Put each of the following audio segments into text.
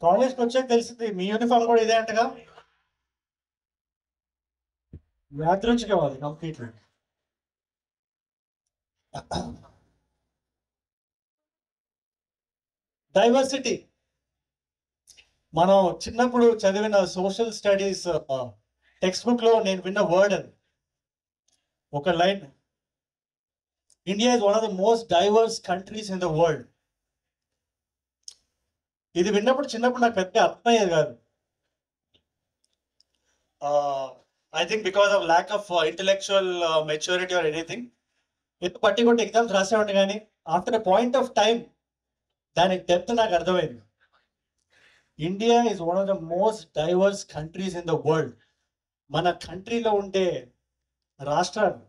కాలేజ్కి వచ్చాక తెలిసింది మీ యూనిఫామ్ కూడా ఇదే అంటగా. యాదృచ్ఛికం కంప్లీట్లీ. డైవర్సిటీ మనం చిన్నప్పుడు చదివిన సోషల్ స్టడీస్ టెక్స్ట్ బుక్ లో నేను విన్న వర్డ్ అది. ఒక line, India is one of the most divorce countries in the world. ఇది విన్నప్పుడు చిన్నప్పుడు నాకు పెద్దగా అర్థమయ్యేది కాదు. I think because of lack of intellectual maturity or anything. ఎందుకు పట్టి కొట్టి ఎగ్జామ్స్ రాసేవాడిని, కానీ after a point of time దాని డెప్త్ నాకు అర్థమైంది. India is one of the most divorce countries in the world. మన కంట్రీలో ఉండే రాష్ట్రాలు,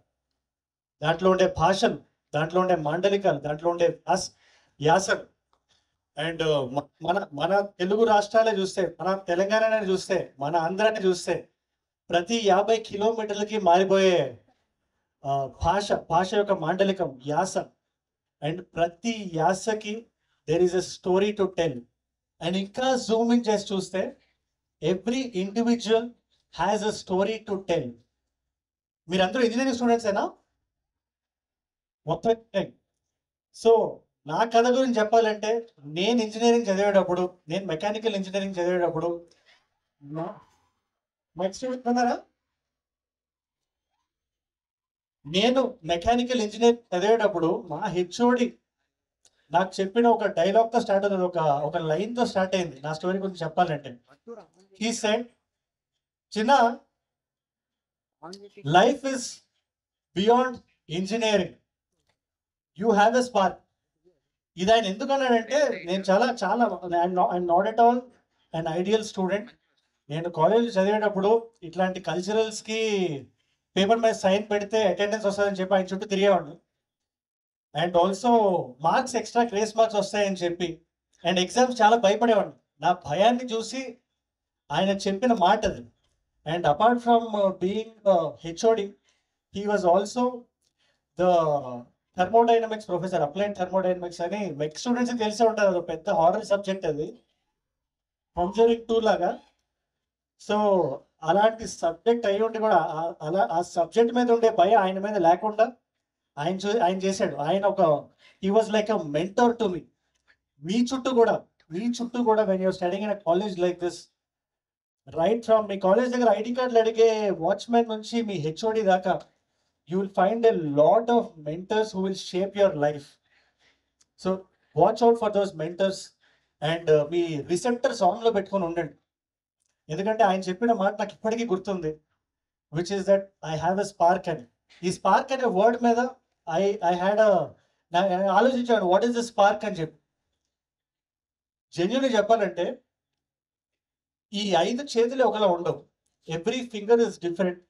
దాంట్లో ఉండే భాషలు, దాంట్లో ఉండే మాండలికాలు, దాంట్లో ఉండే యాసలు, అండ్ మన మన తెలుగు రాష్ట్రాలే చూస్తే, మన తెలంగాణని చూస్తే, మన ఆంధ్రాని చూస్తే ప్రతి 50 కిలోమీటర్లకి మారిపోయే భాష యొక్క మాండలికం, యాస. అండ్ ప్రతి యాసకి there is a story to tell. And ఇంకా జూమింగ్ చేసి చూస్తే every individual has a story to tell. మీరందరూ ఇంజనీరింగ్ స్టూడెంట్స్ ఏనా? మొత్తం. సో నా కథ గురించి చెప్పాలంటే, నేను ఇంజనీరింగ్ చదివేటప్పుడు, నేను మెకానికల్ ఇంజనీరింగ్ చదివేటప్పుడు, ఉన్నారా? నేను మెకానికల్ ఇంజనీర్ చదివేటప్పుడు మా హెచ్ఓడి నాకు చెప్పిన ఒక డైలాగ్తో స్టార్ట్ అవుతుంది, ఒక లైన్తో స్టార్ట్ అయింది నా స్టోరీ గురించి చెప్పాలంటే. హీ సెడ్, చిన్న, life is beyond engineering, you have a spark. ఇది ఆయన ఎందుకన్నాడంటే, నేను చాలా చాలా I'm not at all an ideal student. నేను కాలేజ్ చదివేటప్పుడు ఇట్లాంటి కల్చరల్స్కి పేపర్ మీద సైన్ పెడితే అటెండెన్స్ వస్తుందని చెప్పి ఆయన చుట్టూ తిరిగేవాడిని. And also marks, extra grace marks వస్తాయని చెప్పి, అండ్ ఎగ్జామ్స్ చాలా భయపడేవాడిని. నా భయాన్ని చూసి ఆయన చెప్పిన మాట అది. And apart from being HOD, he was also the thermodynamics professor, applied thermodynamics అని మెక్ స్టూడెంట్స్కి తెలిసే ఉంటుంది, అది పెద్ద హారర్ సబ్జెక్ట్ అది, కంజరింగ్ 2 లాగా. సో అలాంటి సబ్జెక్ట్ అయ్యి ఉండి కూడా అలా ఆ సబ్జెక్ట్ మీద ఉండే భయం ఆయన మీద లేకుండా ఆయన చేశాడు. ఆయన he was like a mentor to me. మీ చుట్టూ కూడా when you're studying in a college like this, right from మీ కాలేజ్ దగ్గర ఐడి కార్డులు అడిగే వాచ్మెన్ నుంచి మీ హెచ్ఓడి దాకా, you will find a lot of mentors who will shape your life. So watch out for those mentors, and me receptor song లో పెట్టుకొని ఉండండి. ఎందుకంటే ఆయన చెప్పిన మాట నాకు ఇప్పటికీ గుర్తుంది, which is that I have a spark అని. ఈ స్పార్క్ అనే వర్డ్ మీద ఐ హ్యాడ్ ఆలోచించాను, వాట్ ఈస్ ద స్పార్క్ అని చెప్పి. జెన్యున్గా చెప్పాలంటే, ఈ 5 చేతులు ఒకలా ఉండవు, every finger is different.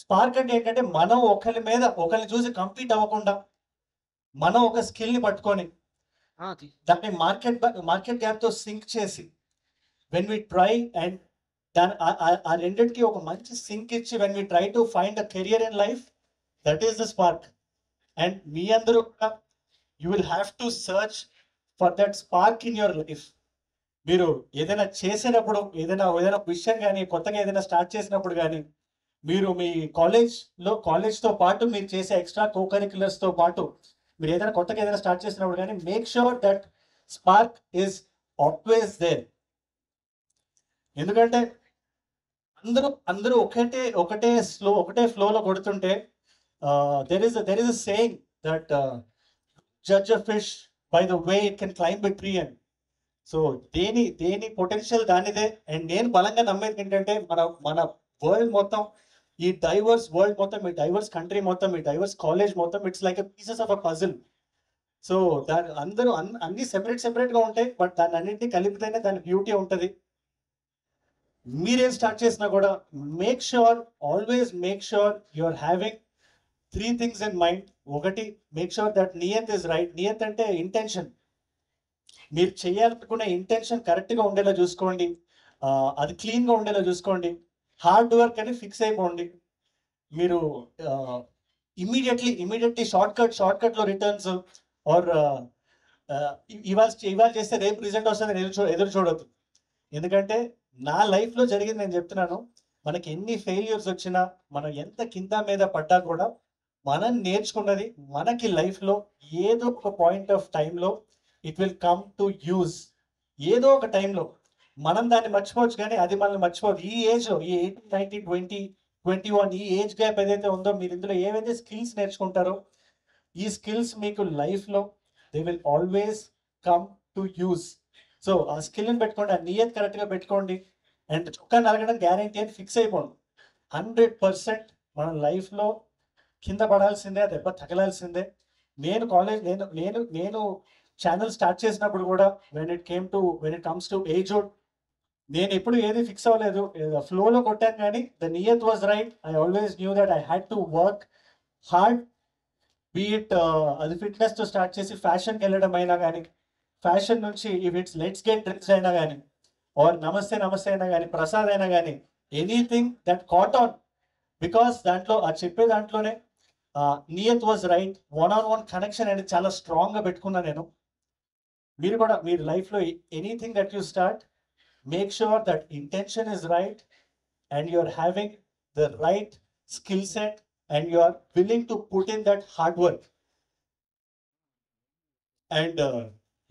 Spark అంటే ఏంటంటే, మనం ఒకరిని చూసి కంప్లీట్ అవ్వకుండా, మనం ఒక స్కిల్ని పట్టుకొని దాన్ని మార్కెట్ గ్యాప్తో సింక్ చేసి, వెన్ వి ట్రై అండ్ ఆ రెండింటికి ఒక మంచి సింక్ ఇచ్చి, when we try to find a career in life, that is the spark. And మీ అందరూ you will have to search for that spark in your life. మీరు ఏదైనా చేసేటప్పుడు, ఏదైనా విషయం కానీ, కొత్తగా ఏదైనా స్టార్ట్ చేసినప్పుడు కానీ, మీరు మీ కాలేజ్తో పాటు మీరు చేసే ఎక్స్ట్రా కోకరిక్యులర్స్తో పాటు మీరు ఏదైనా కొత్తగా ఏదైనా స్టార్ట్ చేసినప్పుడు కానీ, make sure that spark is always there. ఎందుకంటే అందరూ ఒకటే ఫ్లోలో కొడుతుంటే, there is a saying that judge a fish by the way it can climb a tree అని. సో దేని పొటెన్షియల్ దానిదే. అండ్ నేను బలంగా నమ్మేది ఏంటంటే, మన వరల్డ్ మొత్తం, ఈ డైవర్స్ వరల్డ్ మొత్తం, ఈ డైవర్స్ కంట్రీ మొత్తం, ఈ డైవర్స్ కాలేజ్ మొత్తం, it's like a pieces of a puzzle. So దాని అందరూ అన్ని సెపరేట్గా ఉంటాయి, బట్ దాన్ని అన్నింటినీ కలిపితేనే దాని బ్యూటీ ఉంటుంది. మీరేం స్టార్ట్ చేసినా కూడా always make sure you are having 3 things in mind. ఒకటి, మేక్ షూర్ దట్ నియత్ ఇస్ రైట్. నియత్ అంటే ఇంటెన్షన్. మీరు చేయాలనుకునే ఇంటెన్షన్ కరెక్ట్గా ఉండేలా చూసుకోండి, అది క్లీన్గా ఉండేలా చూసుకోండి. హార్డ్ వర్క్ అని ఫిక్స్ అయిపోండి. మీరు ఇమీడియట్లీ షార్ట్కట్లో రిటర్న్స్ ఆర్ ఇవాళ చేస్తే రేపు రిజల్ట్ వస్తుంది ఎదురు చూడొద్దు. ఎందుకంటే నా లైఫ్లో జరిగింది నేను చెప్తున్నాను. మనకి ఎన్ని ఫెయిల్యూర్స్ వచ్చినా, మనం ఎంత కింద మీద పడ్డా కూడా, మనం నేర్చుకున్నది మనకి లైఫ్లో ఏదో ఒక పాయింట్ ఆఫ్ టైంలో it will come to use. ఏదో ఒక టైంలో మనం దాన్ని మర్చిపోవచ్చు, కానీ అది మనల్ని మర్చిపోదు. ఈ ఏజ్లో, ఈ 18, 19, 20, 21 ఈ ఏజ్ గ్యాప్ ఏదైతే ఉందో, మీరు ఇందులో ఏవైతే స్కిల్స్ నేర్చుకుంటారో, ఈ స్కిల్స్ మీకు లైఫ్లో they will always come to use. So ఆ స్కిల్ని పెట్టుకోండి, ఆ నియత్ కరెక్ట్గా పెట్టుకోండి. అండ్ చొక్కా నలగడం గ్యారంటీ అని ఫిక్స్ అయిపోండి. 100% మన లైఫ్లో కింద పడాల్సిందే, దెబ్బ తగలాల్సిందే. నేను కాలేజ్ నేను నేను నేను ఛానల్ స్టార్ట్ చేసినప్పుడు కూడా వెన్ ఇట్ కమ్స్ టు ఏజ్వుడ్, నేను ఎప్పుడు ఏది ఫిక్స్ అవ్వలేదు, ఫ్లోలో కొట్టాను. కానీ ద నియత్ was right. I always knew that I had to work hard. Be it అది ఫిట్నెస్తో స్టార్ట్ చేసి ఫ్యాషన్కి వెళ్ళడం అయినా కానీ, ఫ్యాషన్ నుంచి if it's let's get dress అయినా కానీ, ఆర్ నమస్తే నమస్తే అయినా కానీ, ప్రసాద్ అయినా కానీ, anything that caught on. Because దాంట్లో ఆ చెప్పే దాంట్లోనే నియత్ వాజ్ రైట్. వన్ కనెక్షన్ అనేది చాలా స్ట్రాంగ్గా పెట్టుకున్నా నేను. మీరు కూడా మీరు లైఫ్లో anything that you start, make sure that intention is right and you are having the right skill set and you are willing to put in that hard work. And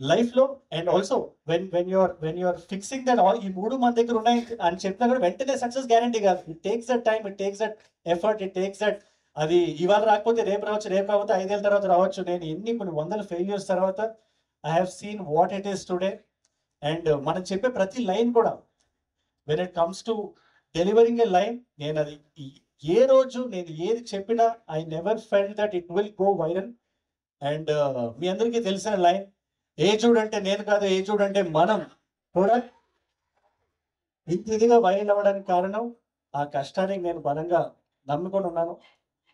life lo, and also when you are fixing that all ee moodu man దగ్గర ఉన్నాయి అని చెప్పినా కూడా వెంటనే success guarantee కాదు. It takes that time, it takes that effort, it takes that. అది ఇవాళ రాకపోతే రేపు రావచ్చు, రేపు రాకపోతే 5 ఏళ్ళ తర్వాత రావచ్చు. నేను ఎన్ని కొన్ని వందల ఫెయిల్యూర్స్ తర్వాత I have seen what it is today. And మనం చెప్పే ప్రతి లైన్ కూడా when it comes to delivering a line, నేను అది ఏ రోజు నేను ఏది చెప్పినా I never felt that it will go viral. And మీ అందరికీ తెలిసిన లైన్, ఏజుడ్ అంటే నేను కాదు, ఏజుడ్ అంటే మనం కూడా ఇంత ఇదిగా వైరల్ అవ్వడానికి కారణం ఆ కష్టానికి నేను బలంగా నమ్ముకొని ఉన్నాను.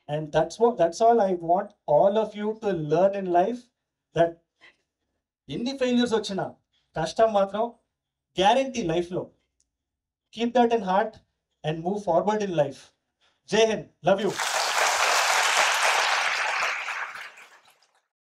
And that's all I want all of you to learn in life, that ఎన్ని ఫెయిల్యూర్స్ వచ్చినా కష్టం మాత్రం గ్యారంటీ లైఫ్లో. Keep that in heart and move forward in life. Jai Hind. Love you.